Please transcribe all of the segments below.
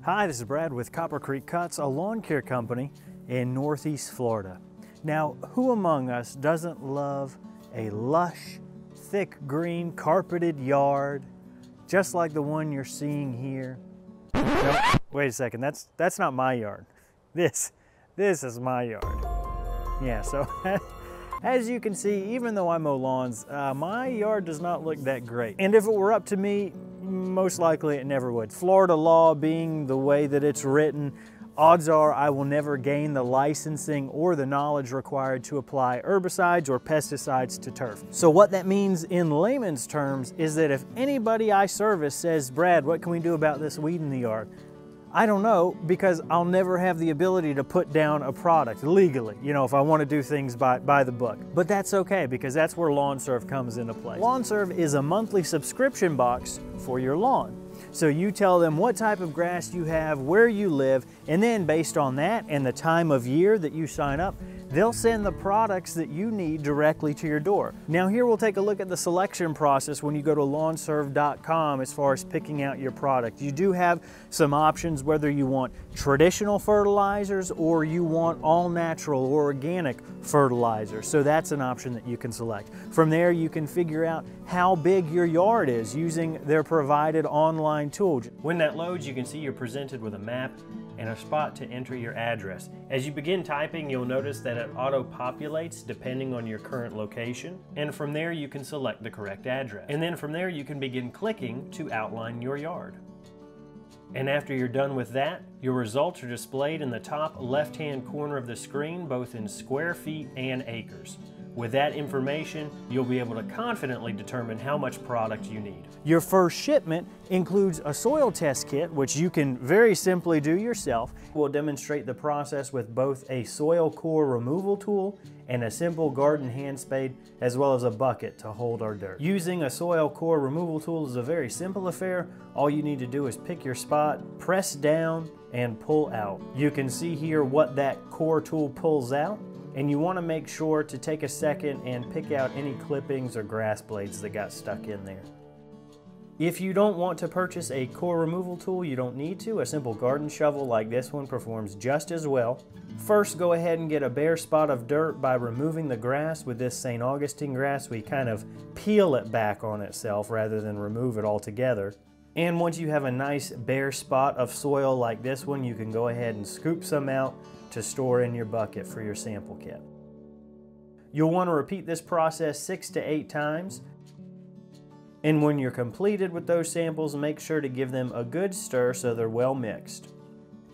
Hi, this is Brad with Copper Creek Cuts, a lawn care company in Northeast Florida. Now, who among us doesn't love a lush, thick green carpeted yard, just like the one you're seeing here? No, wait a second, that's not my yard. This is my yard. Yeah, so as you can see, even though I mow lawns, my yard does not look that great. And if it were up to me, most likely it never would. Florida law being the way that it's written, odds are I will never gain the licensing or the knowledge required to apply herbicides or pesticides to turf. So what that means in layman's terms is that if anybody I service says, Brad, what can we do about this weed in the yard? I don't know, because I'll never have the ability to put down a product legally, you know, if I want to do things by the book. But that's okay, because that's where Lawn Serv comes into play. Lawn Serv is a monthly subscription box for your lawn. So you tell them what type of grass you have, where you live, and then based on that and the time of year that you sign up, they'll send the products that you need directly to your door. Now here we'll take a look at the selection process when you go to lawnserv.com as far as picking out your product. You do have some options whether you want traditional fertilizers or you want all natural or organic fertilizers. So that's an option that you can select. From there you can figure out how big your yard is using their provided online tool. When that loads, you can see you're presented with a map and a spot to enter your address. As you begin typing, you'll notice that it auto-populates depending on your current location, and from there you can select the correct address. And then from there you can begin clicking to outline your yard. And after you're done with that, your results are displayed in the top left-hand corner of the screen, both in square feet and acres. With that information, you'll be able to confidently determine how much product you need. Your first shipment includes a soil test kit, which you can very simply do yourself. We'll demonstrate the process with both a soil core removal tool and a simple garden hand spade, as well as a bucket to hold our dirt. Using a soil core removal tool is a very simple affair. All you need to do is pick your spot, press down, and pull out. You can see here what that core tool pulls out. And you want to make sure to take a second and pick out any clippings or grass blades that got stuck in there. If you don't want to purchase a core removal tool, you don't need to. A simple garden shovel like this one performs just as well. First, go ahead and get a bare spot of dirt by removing the grass. With this St. Augustine grass, we kind of peel it back on itself rather than remove it altogether. And once you have a nice bare spot of soil like this one, you can go ahead and scoop some out to store in your bucket for your sample kit. You'll want to repeat this process 6 to 8 times. And when you're completed with those samples, make sure to give them a good stir so they're well mixed.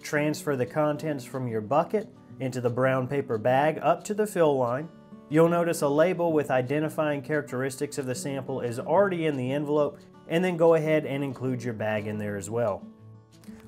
Transfer the contents from your bucket into the brown paper bag up to the fill line. You'll notice a label with identifying characteristics of the sample is already in the envelope, and then go ahead and include your bag in there as well.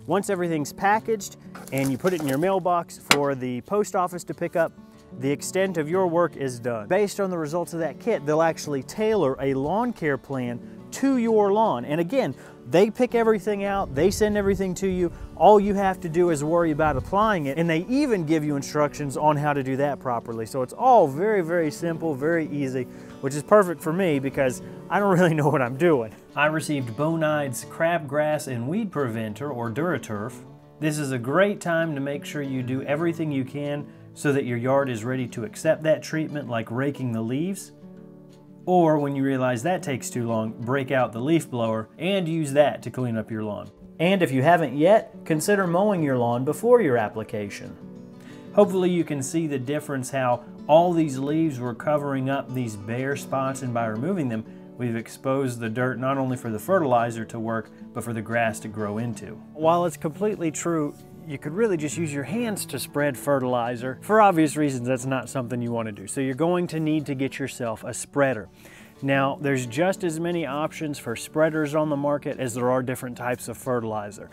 Once everything's packaged and you put it in your mailbox for the post office to pick up, the extent of your work is done. Based on the results of that kit, they'll actually tailor a lawn care plan to your lawn. And again, they pick everything out, they send everything to you. All you have to do is worry about applying it, and they even give you instructions on how to do that properly. So it's all very, very simple, very easy, which is perfect for me because I don't really know what I'm doing. I received Bonide's crabgrass and weed preventer, or DuraTurf. This is a great time to make sure you do everything you can so that your yard is ready to accept that treatment, like raking the leaves. Or when you realize that takes too long, break out the leaf blower and use that to clean up your lawn. And if you haven't yet, consider mowing your lawn before your application. Hopefully you can see the difference how all these leaves were covering up these bare spots, and by removing them, we've exposed the dirt not only for the fertilizer to work, but for the grass to grow into. While it's completely true, you could really just use your hands to spread fertilizer. For obvious reasons, that's not something you want to do. So you're going to need to get yourself a spreader. Now, there's just as many options for spreaders on the market as there are different types of fertilizer.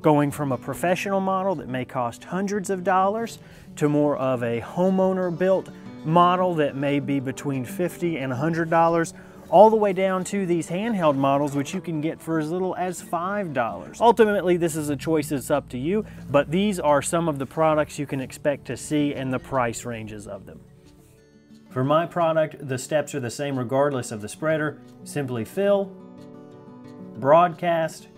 Going from a professional model that may cost hundreds of dollars to more of a homeowner built model that may be between $50 and $100, all the way down to these handheld models, which you can get for as little as $5. Ultimately, this is a choice that's up to you, but these are some of the products you can expect to see and the price ranges of them. For my product, the steps are the same regardless of the spreader. Simply fill, broadcast,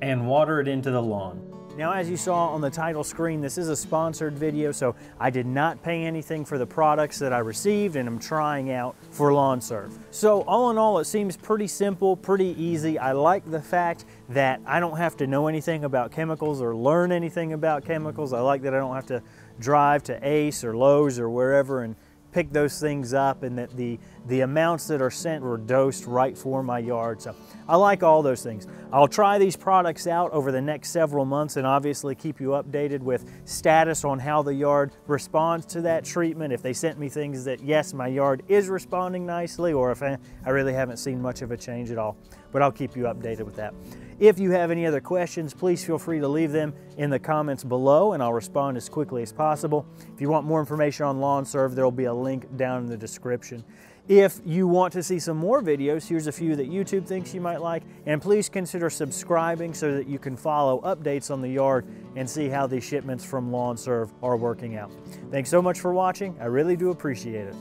and water it into the lawn. Now, as you saw on the title screen, this is a sponsored video, so I did not pay anything for the products that I received and I'm trying out for Lawn Serv. So all in all, it seems pretty simple, pretty easy. I like the fact that I don't have to know anything about chemicals or learn anything about chemicals. I like that I don't have to drive to Ace or Lowe's or wherever and pick those things up, and that the amounts that are sent were dosed right for my yard. So I like all those things. I'll try these products out over the next several months and obviously keep you updated with status on how the yard responds to that treatment. If they sent me things that, yes, my yard is responding nicely, or if I really haven't seen much of a change at all. But I'll keep you updated with that. If you have any other questions, please feel free to leave them in the comments below and I'll respond as quickly as possible. If you want more information on Lawn Serv, there will be a link down in the description. If you want to see some more videos, here's a few that YouTube thinks you might like, and please consider subscribing so that you can follow updates on the yard and see how these shipments from Lawn Serv are working out. Thanks so much for watching. I really do appreciate it.